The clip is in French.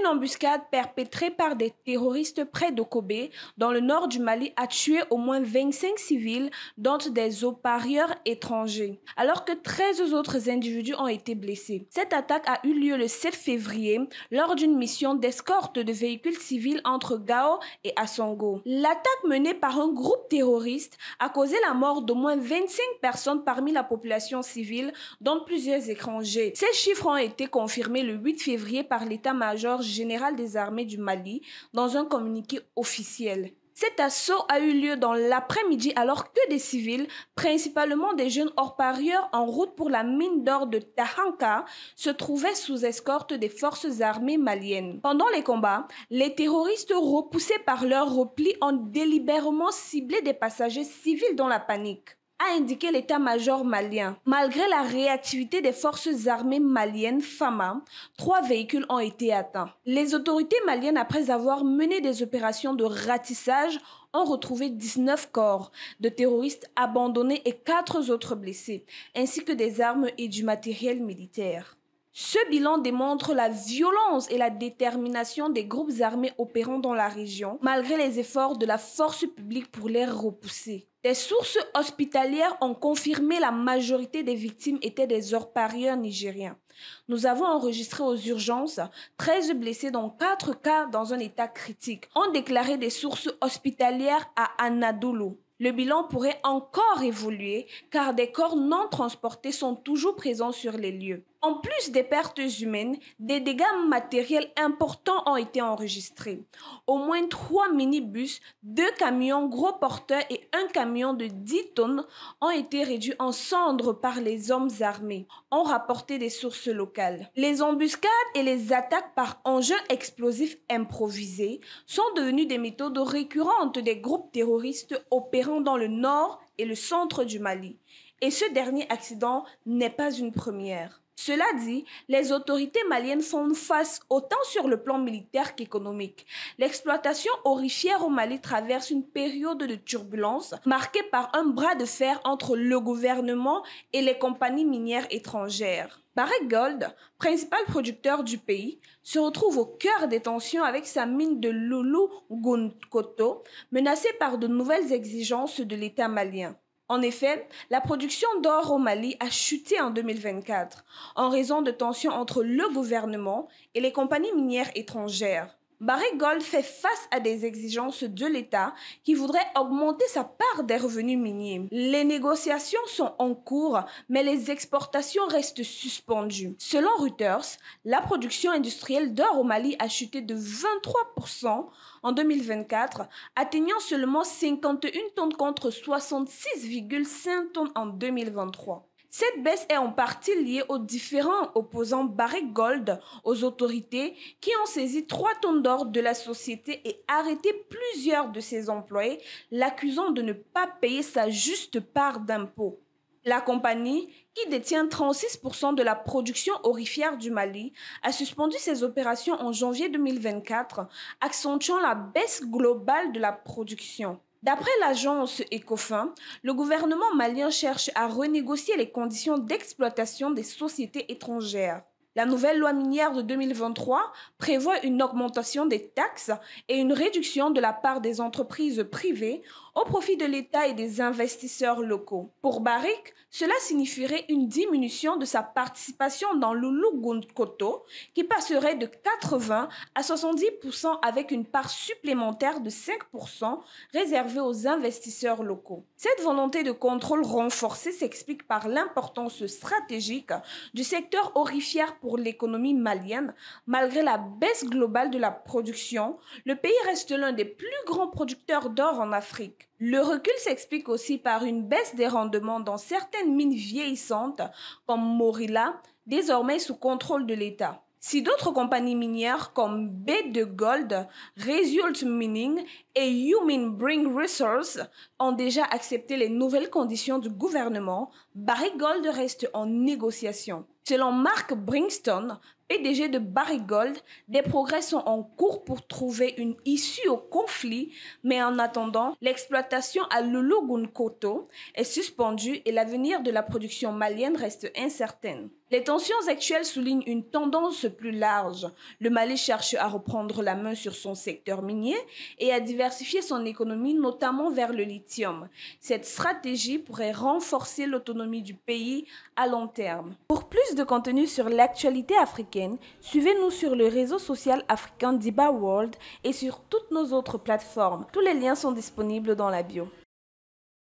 Une embuscade perpétrée par des terroristes près de Kobe, dans le nord du Mali, a tué au moins 25 civils, dont des eaux-parieurs étrangers, alors que 13 autres individus ont été blessés. Cette attaque a eu lieu le 7 février lors d'une mission d'escorte de véhicules civils entre Gao et Assongo. L'attaque menée par un groupe terroriste a causé la mort d'au moins 25 personnes parmi la population civile, dont plusieurs étrangers. Ces chiffres ont été confirmés le 8 février par l'état-major général des armées du Mali dans un communiqué officiel. Cet assaut a eu lieu dans l'après-midi alors que des civils, principalement des jeunes orparieurs en route pour la mine d'or de Tahanka, se trouvaient sous escorte des forces armées maliennes. Pendant les combats, les terroristes repoussés par leur repli ont délibérément ciblé des passagers civils dans la panique, a indiqué l'état-major malien. Malgré la réactivité des forces armées maliennes FAMA, 3 véhicules ont été atteints. Les autorités maliennes, après avoir mené des opérations de ratissage, ont retrouvé 19 corps de terroristes abandonnés et 4 autres blessés, ainsi que des armes et du matériel militaire. Ce bilan démontre la violence et la détermination des groupes armés opérant dans la région, malgré les efforts de la force publique pour les repousser. Des sources hospitalières ont confirmé que la majorité des victimes étaient des orparieurs nigériens. Nous avons enregistré aux urgences 13 blessés, dont 4 cas dans un état critique, ont déclaré des sources hospitalières à Anadolu. Le bilan pourrait encore évoluer car des corps non transportés sont toujours présents sur les lieux. En plus des pertes humaines, des dégâts matériels importants ont été enregistrés. Au moins 3 minibus, 2 camions gros porteurs et un camion de 10 tonnes ont été réduits en cendres par les hommes armés, ont rapporté des sources locales. Les embuscades et les attaques par engins explosifs improvisés sont devenues des méthodes récurrentes des groupes terroristes opérant dans le nord et le centre du Mali. Et ce dernier accident n'est pas une première. Cela dit, les autorités maliennes font face autant sur le plan militaire qu'économique. L'exploitation aurifère au Mali traverse une période de turbulence marquée par un bras de fer entre le gouvernement et les compagnies minières étrangères. Barrick Gold, principal producteur du pays, se retrouve au cœur des tensions avec sa mine de Loulou-Gounkoto, menacée par de nouvelles exigences de l'État malien. En effet, la production d'or au Mali a chuté en 2024 en raison de tensions entre le gouvernement et les compagnies minières étrangères. Barrick Gold fait face à des exigences de l'État qui voudrait augmenter sa part des revenus miniers. Les négociations sont en cours, mais les exportations restent suspendues. Selon Reuters, la production industrielle d'or au Mali a chuté de 23% en 2024, atteignant seulement 51 tonnes contre 66,5 tonnes en 2023. Cette baisse est en partie liée aux différents opposants Barrick Gold aux autorités qui ont saisi 3 tonnes d'or de la société et arrêté plusieurs de ses employés, l'accusant de ne pas payer sa juste part d'impôts. La compagnie, qui détient 36% de la production aurifère du Mali, a suspendu ses opérations en janvier 2024, accentuant la baisse globale de la production. D'après l'agence Ecofin, le gouvernement malien cherche à renégocier les conditions d'exploitation des sociétés étrangères. La nouvelle loi minière de 2023 prévoit une augmentation des taxes et une réduction de la part des entreprises privées au profit de l'État et des investisseurs locaux. Pour Barrick, cela signifierait une diminution de sa participation dans Loulou-Gounkoto qui passerait de 80 à 70% avec une part supplémentaire de 5% réservée aux investisseurs locaux. Cette volonté de contrôle renforcé s'explique par l'importance stratégique du secteur aurifère pour l'économie malienne. Malgré la baisse globale de la production, le pays reste l'un des plus grands producteurs d'or en Afrique. Le recul s'explique aussi par une baisse des rendements dans certaines mines vieillissantes comme Morila, désormais sous contrôle de l'État. Si d'autres compagnies minières comme B2 Gold, Result Mining et Yumin Bring Resources ont déjà accepté les nouvelles conditions du gouvernement, Barrick Gold reste en négociation. Selon Mark Bringston, PDG de Barrick Gold, des progrès sont en cours pour trouver une issue au conflit, mais en attendant, l'exploitation à Loulo-Gounkoto est suspendue et l'avenir de la production malienne reste incertaine. Les tensions actuelles soulignent une tendance plus large. Le Mali cherche à reprendre la main sur son secteur minier et à diversifier son économie, notamment vers le lithium. Cette stratégie pourrait renforcer l'autonomie du pays à long terme. Pour plus de contenu sur l'actualité africaine, suivez-nous sur le réseau social africain Diba World et sur toutes nos autres plateformes. Tous les liens sont disponibles dans la bio.